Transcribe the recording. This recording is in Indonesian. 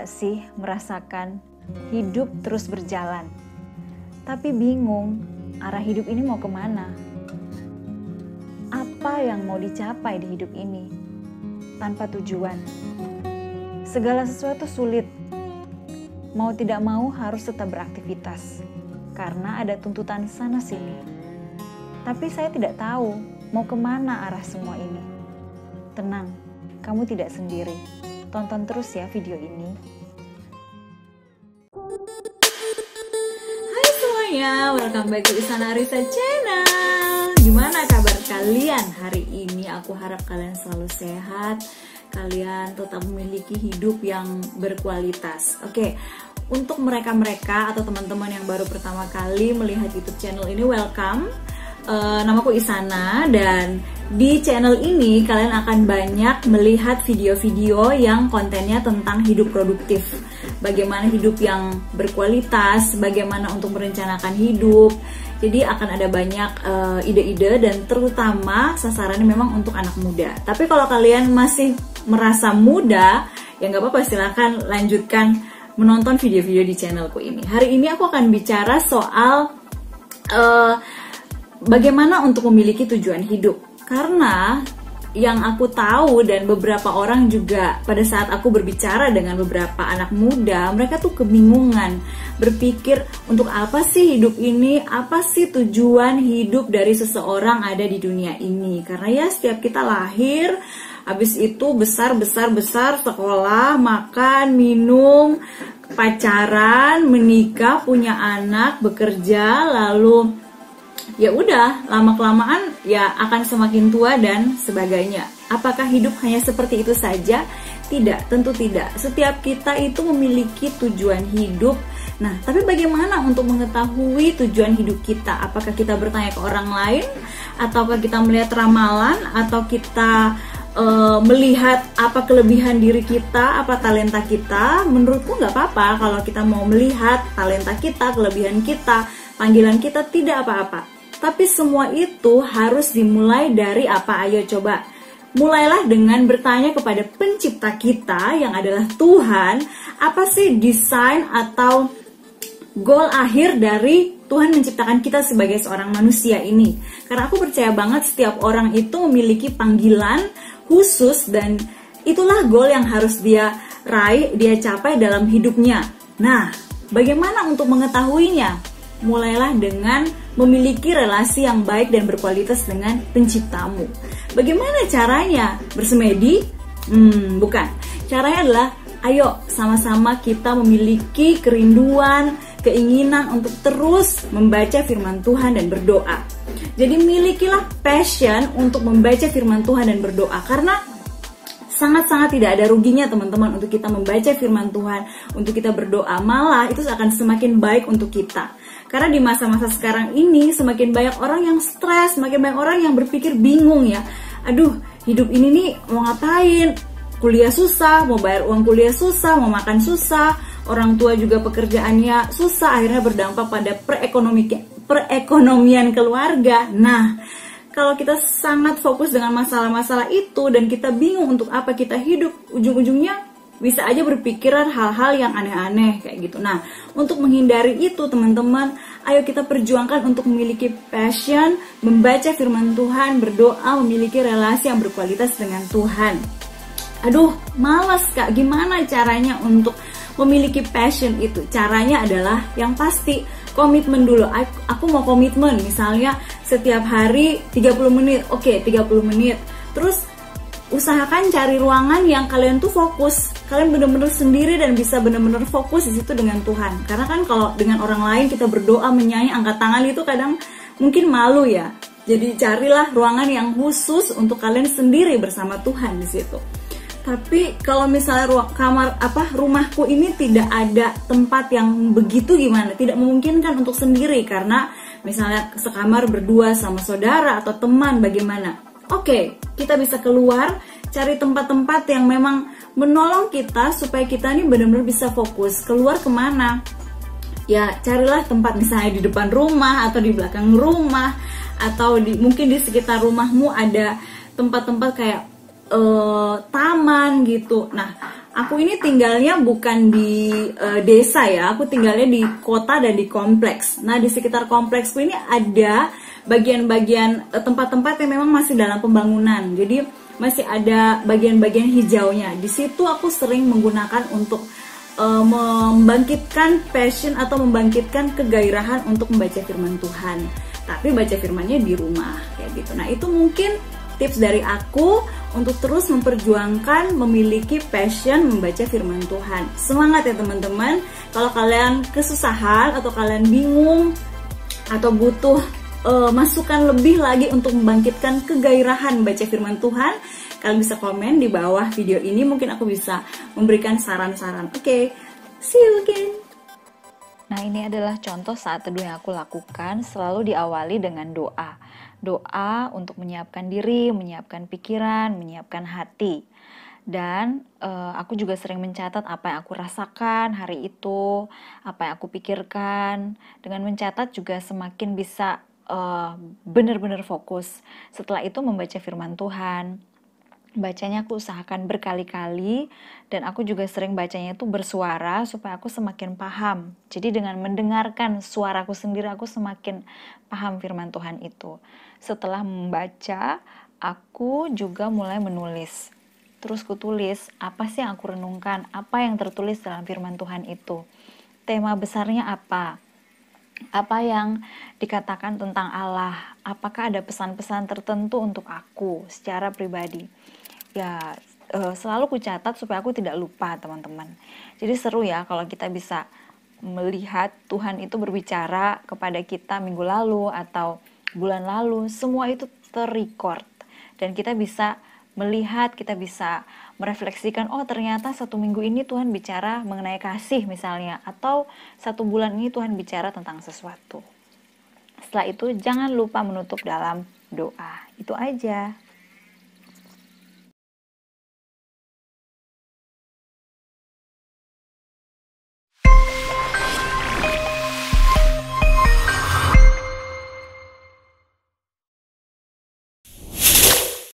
nggak sih merasakan hidup terus berjalan, tapi bingung arah hidup ini mau kemana? Apa yang mau dicapai di hidup ini tanpa tujuan? Segala sesuatu sulit. Mau tidak mau harus tetap beraktivitas karena ada tuntutan sana-sini. Tapi saya tidak tahu mau kemana arah semua ini. Tenang, kamu tidak sendiri. Tonton terus ya video ini. Hai semuanya, welcome back to Isana Arisa Channel. Gimana kabar kalian hari ini? Aku harap kalian selalu sehat, kalian tetap memiliki hidup yang berkualitas. Oke, untuk mereka-mereka atau teman-teman yang baru pertama kali melihat YouTube channel ini, welcome. Namaku Isana, dan di channel ini kalian akan banyak melihat video-video yang kontennya tentang hidup produktif, bagaimana hidup yang berkualitas, bagaimana untuk merencanakan hidup. Jadi akan ada banyak ide-ide dan terutama sasarannya memang untuk anak muda. Tapi kalau kalian masih merasa muda, ya nggak apa-apa, silahkan lanjutkan menonton video-video di channelku ini. Hari ini aku akan bicara soal bagaimana untuk memiliki tujuan hidup. Karena yang aku tahu dan beberapa orang juga pada saat aku berbicara dengan beberapa anak muda, mereka tuh kebingungan, berpikir untuk apa sih hidup ini, apa sih tujuan hidup dari seseorang ada di dunia ini. Karena ya setiap kita lahir, habis itu besar, sekolah, makan, minum, pacaran, menikah, punya anak, bekerja, lalu ya udah, lama-kelamaan ya akan semakin tua dan sebagainya. Apakah hidup hanya seperti itu saja? Tidak, tentu tidak. Setiap kita itu memiliki tujuan hidup. Nah, tapi bagaimana untuk mengetahui tujuan hidup kita? Apakah kita bertanya ke orang lain? Ataukah kita melihat ramalan? Atau kita melihat apa kelebihan diri kita, apa talenta kita? Menurutku nggak apa-apa kalau kita mau melihat talenta kita, kelebihan kita, panggilan kita, tidak apa-apa. Tapi semua itu harus dimulai dari apa? Ayo coba. Mulailah dengan bertanya kepada pencipta kita yang adalah Tuhan, apa sih desain atau goal akhir dari Tuhan menciptakan kita sebagai seorang manusia ini. Karena aku percaya banget setiap orang itu memiliki panggilan khusus dan itulah goal yang harus dia raih, dia capai dalam hidupnya. Nah, bagaimana untuk mengetahuinya? Mulailah dengan memiliki relasi yang baik dan berkualitas dengan penciptamu. Bagaimana caranya? Bersemedi? Bukan. Caranya adalah, ayo sama-sama kita memiliki kerinduan, keinginan untuk terus membaca firman Tuhan dan berdoa. Jadi milikilah passion untuk membaca firman Tuhan dan berdoa. Karena sangat-sangat tidak ada ruginya teman-teman untuk kita membaca firman Tuhan, untuk kita berdoa. Malah itu akan semakin baik untuk kita. Karena di masa-masa sekarang ini semakin banyak orang yang stres, semakin banyak orang yang berpikir bingung ya. Aduh, hidup ini nih mau ngapain? Kuliah susah, mau bayar uang kuliah susah, mau makan susah, orang tua juga pekerjaannya susah, akhirnya berdampak pada perekonomian keluarga. Nah, kalau kita sangat fokus dengan masalah-masalah itu dan kita bingung untuk apa kita hidup, ujung-ujungnya bisa aja berpikiran hal-hal yang aneh-aneh kayak gitu. Nah, untuk menghindari itu teman-teman, ayo kita perjuangkan untuk memiliki passion, membaca firman Tuhan, berdoa, memiliki relasi yang berkualitas dengan Tuhan. Aduh, malas Kak, gimana caranya untuk memiliki passion itu? Caranya adalah yang pasti komitmen dulu. Aku mau komitmen, misalnya setiap hari 30 menit. Oke, 30 menit. Terus usahakan cari ruangan yang kalian tuh fokus. Kalian benar-benar sendiri dan bisa benar-benar fokus di situ dengan Tuhan. Karena kan kalau dengan orang lain kita berdoa, menyanyi, angkat tangan itu kadang mungkin malu ya. Jadi carilah ruangan yang khusus untuk kalian sendiri bersama Tuhan di situ. Tapi kalau misalnya rumahku ini tidak ada tempat yang begitu gimana, tidak memungkinkan untuk sendiri karena misalnya sekamar berdua sama saudara atau teman, bagaimana? Oke, kita bisa keluar, cari tempat-tempat yang memang menolong kita supaya kita ini benar-benar bisa fokus. Keluar kemana? Ya, carilah tempat misalnya di depan rumah atau di belakang rumah atau mungkin di sekitar rumahmu ada tempat-tempat kayak taman gitu. Nah, Aku ini tinggalnya bukan di desa ya, aku tinggalnya di kota dan di kompleks. Nah, di sekitar kompleksku ini ada bagian-bagian tempat-tempat yang memang masih dalam pembangunan. Jadi masih ada bagian-bagian hijaunya. Di situ aku sering menggunakan untuk membangkitkan passion atau membangkitkan kegairahan untuk membaca firman Tuhan. Tapi baca firmannya di rumah kayak gitu. Nah, itu mungkin tips dari aku untuk terus memperjuangkan memiliki passion membaca firman Tuhan. Semangat ya teman-teman. Kalau kalian kesusahan atau kalian bingung atau butuh masukan lebih lagi untuk membangkitkan kegairahan membaca firman Tuhan, kalian bisa komen di bawah video ini. Mungkin aku bisa memberikan saran-saran. Oke, see you again. Nah, ini adalah contoh saat teduh yang aku lakukan, selalu diawali dengan doa. Doa untuk menyiapkan diri, menyiapkan pikiran, menyiapkan hati. Dan aku juga sering mencatat apa yang aku rasakan hari itu, apa yang aku pikirkan. Dengan mencatat juga semakin bisa benar-benar fokus. Setelah itu membaca firman Tuhan. Bacanya aku usahakan berkali-kali, dan aku juga sering bacanya itu bersuara supaya aku semakin paham. Jadi dengan mendengarkan suaraku sendiri, aku semakin paham firman Tuhan itu. Setelah membaca, aku juga mulai menulis. Terus kutulis, apa sih yang aku renungkan, apa yang tertulis dalam firman Tuhan itu. Tema besarnya apa? Apa yang dikatakan tentang Allah? Apakah ada pesan-pesan tertentu untuk aku secara pribadi? Ya, selalu ku catat supaya aku tidak lupa, teman-teman. Jadi seru ya kalau kita bisa melihat Tuhan itu berbicara kepada kita minggu lalu atau bulan lalu, semua itu terrecord. Dan kita bisa melihat, kita bisa merefleksikan, oh ternyata 1 minggu ini Tuhan bicara mengenai kasih misalnya, atau 1 bulan ini Tuhan bicara tentang sesuatu. Setelah itu jangan lupa menutup dalam doa. Itu aja.